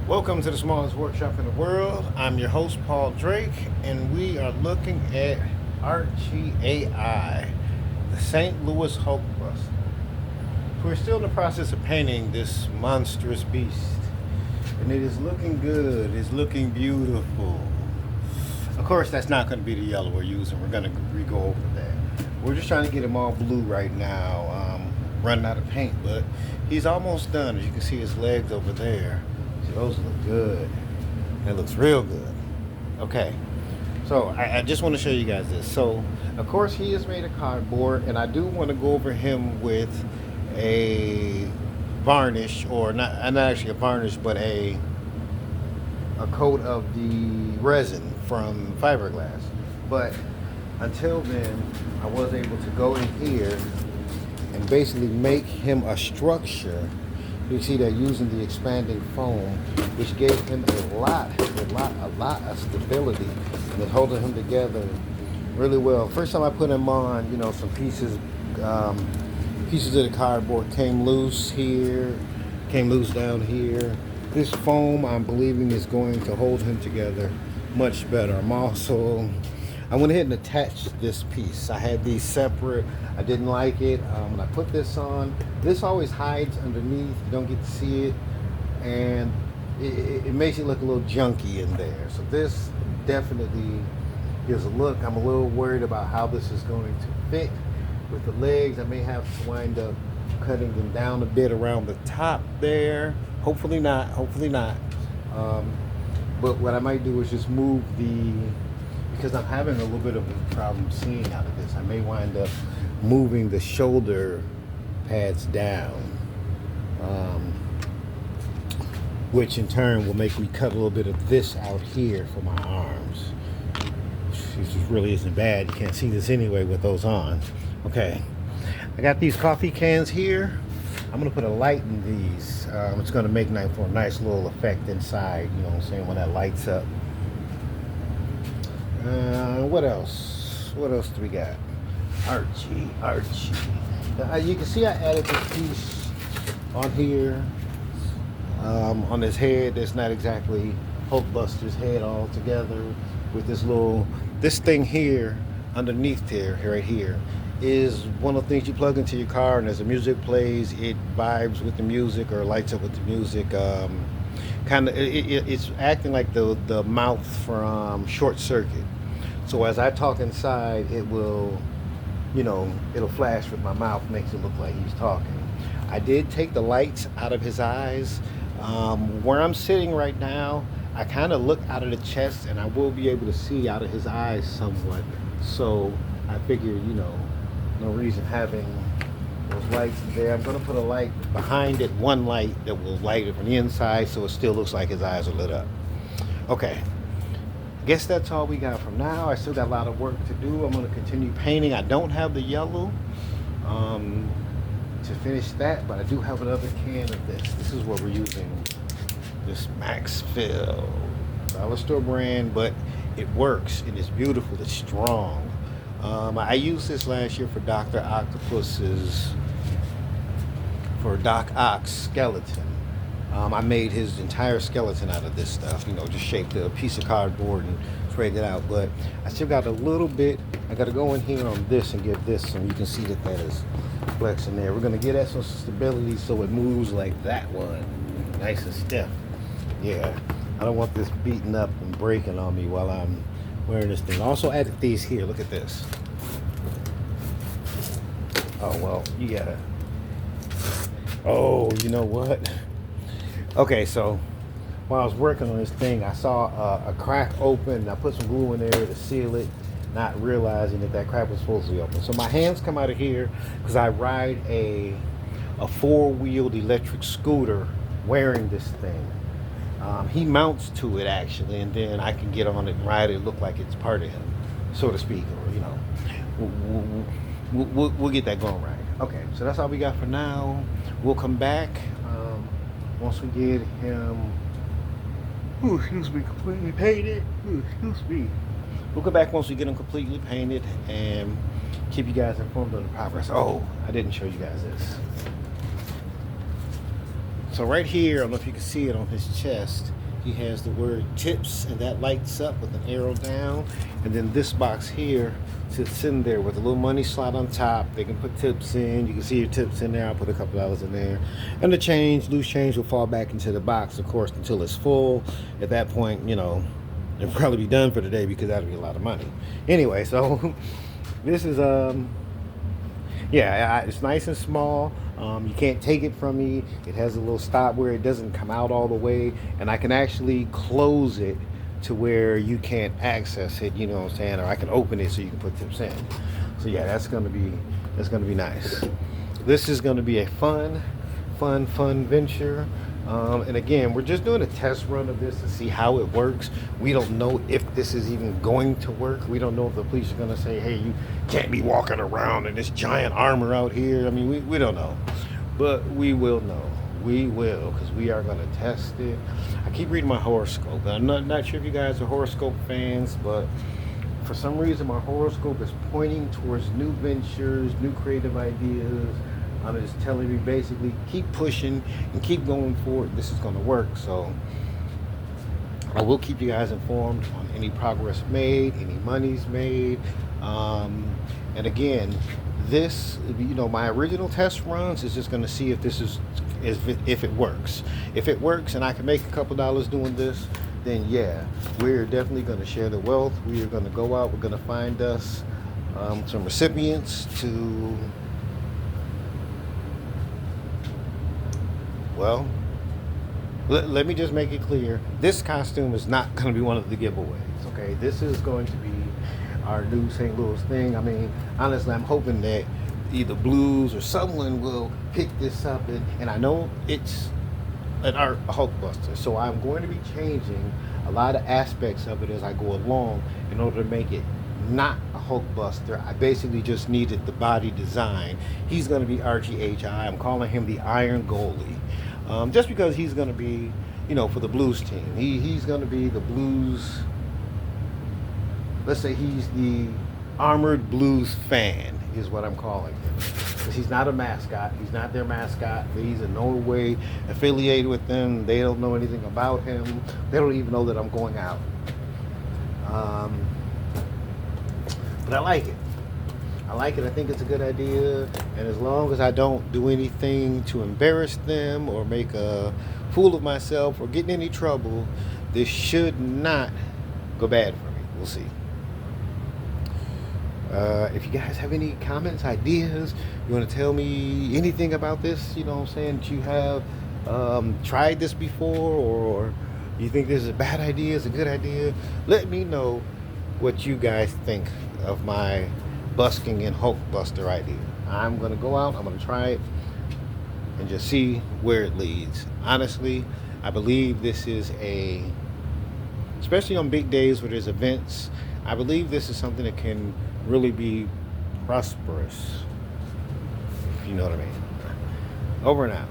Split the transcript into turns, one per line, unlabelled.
Welcome to the smallest workshop in the world. I'm your host, Paul Drake, and we are looking at Archie AI, the St. Louis Hulkbuster. We're still in the process of painting this monstrous beast, and it is looking good. It's looking beautiful. Of course, that's not going to be the yellow we're using. We're going to re-go over that. We're just trying to get him all blue right now, running out of paint, but he's almost done. As you can see his legs over there. Those look good. It looks real good. Okay, so I just want to show you guys this. So, of course, he is made of cardboard, and I do want to go over him with a varnish, or not actually a varnish, but a coat of the resin from fiberglass. But until then, I was able to go in here and basically make him a structure. You see that using the expanding foam, which gave him a lot of stability, and it's holding him together really well. First time I put him on, some pieces of the cardboard came loose here, came loose down here. This foam, I'm believing, is going to hold him together much better. I went ahead and attached this piece. I had these separate. I didn't like it. When I put this on, this always hides underneath. You don't get to see it, and it makes it look a little junky in there. So this definitely gives a look. I'm a little worried about how this is going to fit with the legs. I may have to wind up cutting them down a bit around the top there. Hopefully not. But what I might do is just move because I'm having a little bit of a problem seeing out of this. I may wind up moving the shoulder pads down, which in turn will make me cut a little bit of this out here for my arms. This really isn't bad. You can't see this anyway with those on. Okay, I got these coffee cans here. I'm gonna put a light in these. It's gonna make for a nice little effect inside, you know what I'm saying, when that lights up. What else? What else do we got? Archie. You can see I added this piece on here, on his head. That's not exactly Hulkbuster's head all together. With this thing here underneath here, right here, is one of the things you plug into your car, and as the music plays, it vibes with the music or lights up with the music. It's acting like the mouth from Short Circuit. So as I talk inside, it will, it'll flash with my mouth, makes it look like he's talking. I did take the lights out of his eyes. Where I'm sitting right now, I kind of look out of the chest, and I will be able to see out of his eyes somewhat. So I figure, no reason having those lights there. I'm going to put a light behind it, one light that will light it from the inside, so it still looks like his eyes are lit up. Okay, I guess that's all we got from now. I still got a lot of work to do. I'm going to continue painting. I don't have the yellow to finish that, but I do have another can of this. This is what we're using, this Max Fill dollar store brand, but it works and it's beautiful. It's strong. I used this last year for Doc Ock's skeleton. I made his entire skeleton out of this stuff, just shaped a piece of cardboard and sprayed it out. But I still got a little bit. I got to go in here on this and get this, and you can see that is flexing there. We're going to get that some stability so it moves like that one, nice and stiff. Yeah, I don't want this beating up and breaking on me while I'm wearing this thing. Also added these here. Look at this. Oh, well, you gotta. Oh, you know what? Okay, so while I was working on this thing, I saw a crack open. I put some glue in there to seal it, not realizing that crack was supposed to be open. So my hands come out of here because I ride a four-wheeled electric scooter wearing this thing. He mounts to it actually, and then I can get on it and ride it, look like it's part of him, so to speak, or we'll get that going right. Okay, so that's all we got for now. We'll come back once we get him completely painted. We'll come back once we get him completely painted and keep you guys informed on the progress. Oh, I didn't show you guys this. So right here, I don't know if you can see it on his chest, he has the word tips, and that lights up with an arrow down. And then this box here sits in there with a little money slot on top. They can put tips in. You can see your tips in there. I'll put a couple dollars in there. And the change, loose change, will fall back into the box, of course, until it's full. At that point, you know, it'll probably be done for the day because that'll be a lot of money. Anyway, so this is yeah, it's nice and small. You can't take it from me. It has a little stop where it doesn't come out all the way, and I can actually close it to where you can't access it. You know what I'm saying? Or I can open it so you can put tips in. So yeah, that's gonna be nice. This is gonna be a fun venture. And again, we're just doing a test run of this to see how it works. We don't know if this is even going to work. We don't know if the police are going to say, hey, you can't be walking around in this giant armor out here. I mean, we don't know. But we will know. We will, because we are going to test it. I keep reading my horoscope. And I'm not sure if you guys are horoscope fans, but for some reason my horoscope is pointing towards new ventures, new creative ideas. I'm just telling you, basically, keep pushing and keep going forward. This is going to work. So I will keep you guys informed on any progress made, any monies made. And again, this, you know, my original test runs is just going to see if this is if it works. If it works and I can make a couple dollars doing this, then yeah, we're definitely going to share the wealth. We are going to go out. We're going to find us some recipients to. Well, let me just make it clear. This costume is not going to be one of the giveaways, okay? This is going to be our new St. Louis thing. I mean, honestly, I'm hoping that either Blues or someone will pick this up. And I know it's an art Hulkbuster, so I'm going to be changing a lot of aspects of it as I go along in order to make it not a Hulkbuster. I basically just needed the body design. He's going to be Archie H.I. I'm calling him the Iron Goalie. Just because he's going to be, you know, for the Blues team. He's going to be the Blues, let's say he's the Armored Blues fan is what I'm calling him. Because he's not a mascot. He's not their mascot. He's in no way affiliated with them. They don't know anything about him. They don't even know that I'm going out. But I like it. I like it. I think it's a good idea. And as long as I don't do anything to embarrass them or make a fool of myself or get in any trouble, this should not go bad for me. We'll see. If you guys have any comments, ideas, you want to tell me anything about this, you know what I'm saying, that you have tried this before, or you think this is a bad idea, it's a good idea, let me know what you guys think of my busking and Hulkbuster idea. I'm going to go out, I'm going to try it, and just see where it leads. Honestly, I believe this is especially on big days where there's events, I believe this is something that can really be prosperous, if you know what I mean. Over and out.